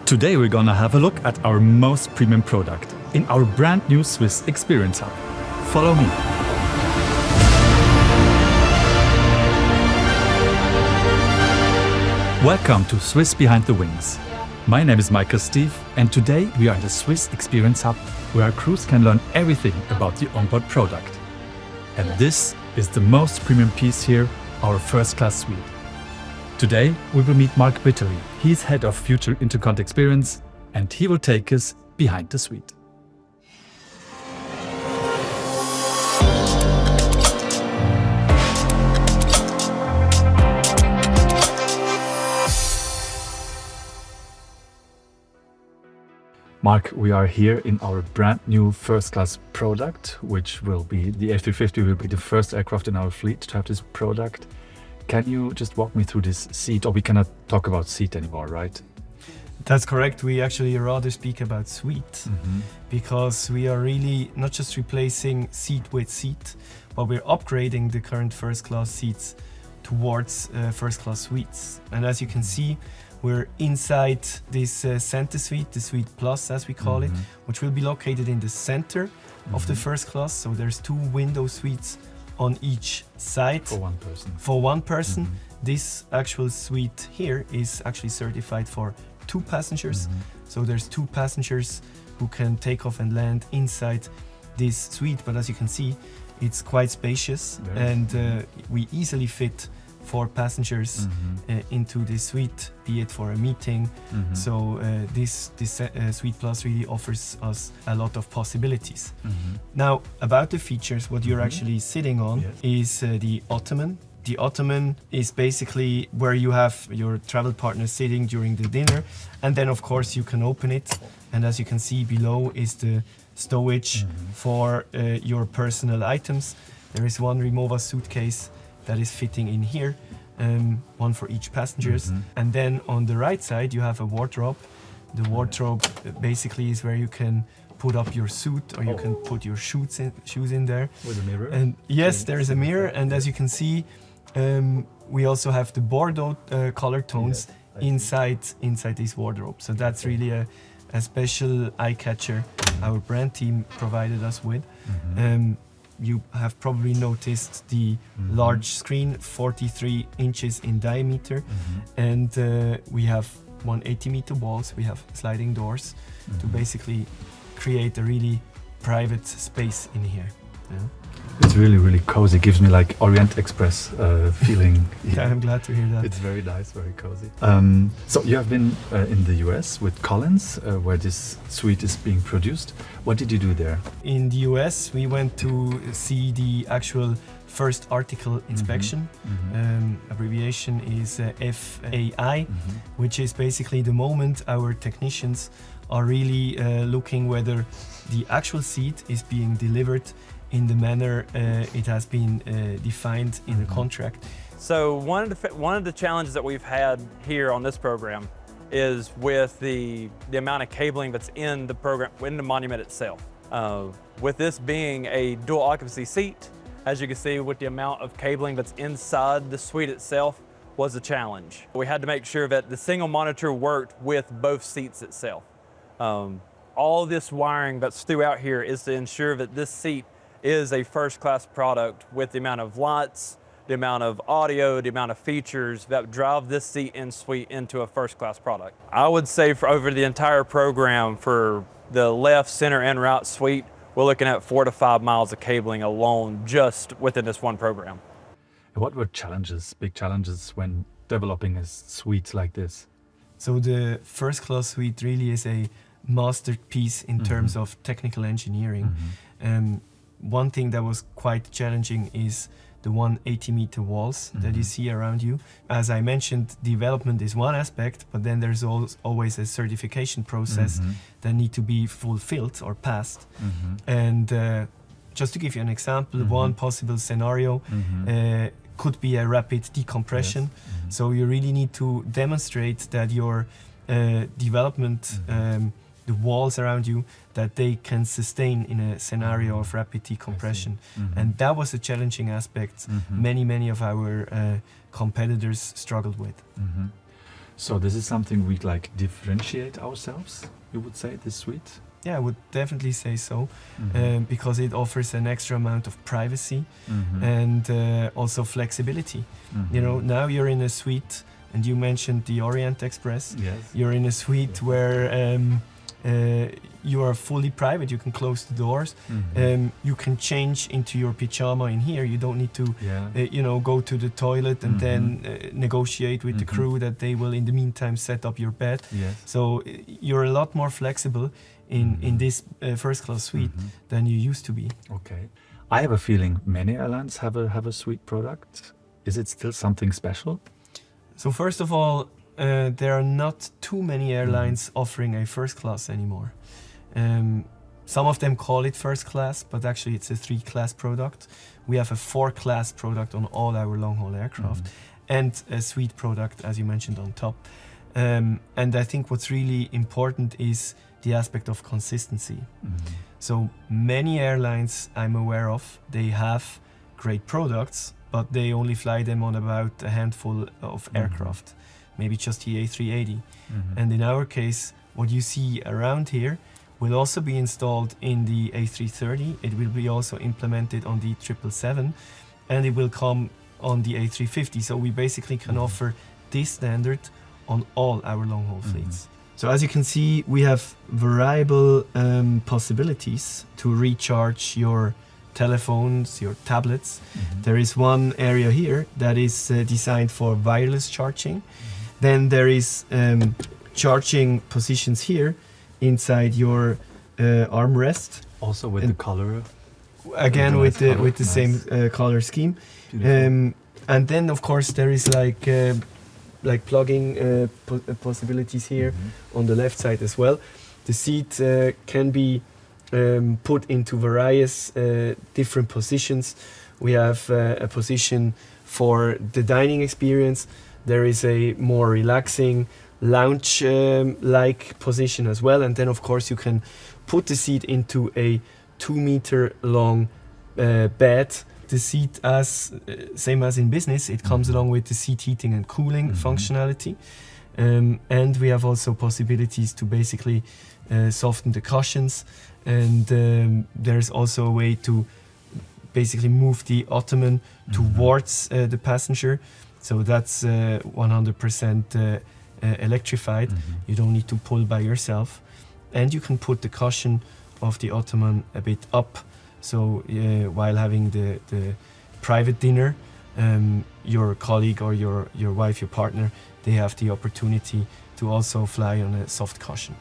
Today we're gonna have a look at our most premium product in our brand new Swiss Experience Hub. Follow me. Welcome to Swiss Behind the Wings. My name is Michael Steve, and today we are in the Swiss Experience Hub, where our crews can learn everything about the onboard product. And this is the most premium piece here, our first class suite. Today we will meet Mark Bittery. He's head of Future Intercont Experience, and he will take us behind the suite. Mark, we are here in our brand new first class product, which will be the A350 will be the first aircraft in our fleet to have this product. Can you just walk me through this seat, or we cannot talk about seat anymore, right? That's correct. We actually rather speak about suite because we are really not just replacing seat with seat, but we're upgrading the current first class seats towards first class suites. And as you can see, we're inside this center suite, the Suite Plus as we call it, which will be located in the center of the first class. So there's 2 window suites on each side. For one person. This actual suite here is actually certified for 2 passengers. So there's 2 passengers who can take off and land inside this suite. But as you can see, it's quite spacious, and we easily fit 4 passengers into this suite, be it for a meeting. So this Suite Plus really offers us a lot of possibilities. Now, about the features, what you're actually sitting on is the ottoman. The ottoman is basically where you have your travel partner sitting during the dinner, and then of course you can open it, and as you can see below is the stowage for your personal items. There is one Rimowa suitcase that is fitting in here, one for each passengers. And then on the right side you have a wardrobe. The wardrobe basically is where you can put up your suit, or you can put your shoes in there. With a mirror? And yes, there is a mirror, and as you can see, we also have the Bordeaux color tones inside this wardrobe. So that's really a special eye catcher our brand team provided us with. You have probably noticed the large screen, 43 inches in diameter, and we have 180-meter walls. We have sliding doors to basically create a really private space in here. It's really, really cozy. It gives me like Orient Express feeling. Yeah, I'm glad to hear that. It's very nice, very cozy. So you have been in the US with Collins, where this suite is being produced. What did you do there? In the US, we went to see the actual first article inspection. Abbreviation is FAI, which is basically the moment our technicians are really looking whether the actual seat is being delivered in the manner it has been defined in the contract. So one of the challenges that we've had here on this program is with the amount of cabling that's in the program, in the monument itself. With this being a dual occupancy seat, as you can see, with the amount of cabling that's inside the suite itself was a challenge. We had to make sure that the single monitor worked with both seats itself. All this wiring that's throughout here is to ensure that this seat is a first-class product with the amount of lights, the amount of audio, the amount of features that drive this seat and suite into a first-class product. I would say for over the entire program, for the left, center, and right suite, we're looking at 4 to 5 miles of cabling alone just within this one program. What were big challenges when developing a suite like this? So the first-class suite really is a masterpiece in terms of technical engineering. One thing that was quite challenging is the 180-meter walls that you see around you. As I mentioned, development is one aspect, but then there's always a certification process that need to be fulfilled or passed. And just to give you an example, one possible scenario could be a rapid decompression. So you really need to demonstrate that your development, the walls around you, that they can sustain in a scenario of rapid decompression. And that was a challenging aspect many of our competitors struggled with. So this is something we like differentiate ourselves, you would say, this suite? Yeah, I would definitely say so, because it offers an extra amount of privacy and also flexibility. You know, now you're in a suite, and you mentioned the Orient Express. Yes. You're in a suite where you are fully private. You can close the doors. You can change into your pyjama in here. You don't need to, you know, go to the toilet and then negotiate with the crew that they will, in the meantime, set up your bed. Yes. So you're a lot more flexible in this first-class suite than you used to be. Okay. I have a feeling many airlines have a suite product. Is it still something special? So first of all, there are not too many airlines offering a first class anymore. Some of them call it first class, but actually it's a 3-class product. We have a 4-class product on all our long-haul aircraft and a suite product, as you mentioned, on top. And I think what's really important is the aspect of consistency. So many airlines I'm aware of, they have great products, but they only fly them on about a handful of aircraft, maybe just the A380. And in our case, what you see around here will also be installed in the A330. It will be also implemented on the 777, and it will come on the A350. So we basically can offer this standard on all our long-haul fleets. So as you can see, we have variable possibilities to recharge your telephones, your tablets. There is one area here that is designed for wireless charging. Then there is charging positions here inside your armrest. Also with the color. Again, with the Nice. same color scheme. And then of course there is like plugging possibilities here on the left side as well. The seat can be put into various different positions. We have a position for the dining experience. There is a more relaxing lounge like position as well, and then of course you can put the seat into a 2-meter long bed. The seat, as same as in business, it comes along with the seat heating and cooling functionality, and we have also possibilities to basically soften the cushions, and there's also a way to basically move the ottoman towards the passenger, so that's 100% electrified. You don't need to pull by yourself, and you can put the cushion of the ottoman a bit up. So while having the private dinner, your colleague or your wife, your partner, they have the opportunity to also fly on a soft cushion.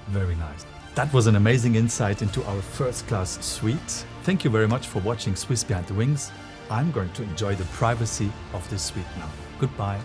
Very nice. That was an amazing insight into our first-class suite. Thank you very much for watching Swiss Behind the Wings. I'm going to enjoy the privacy of this suite now. Goodbye.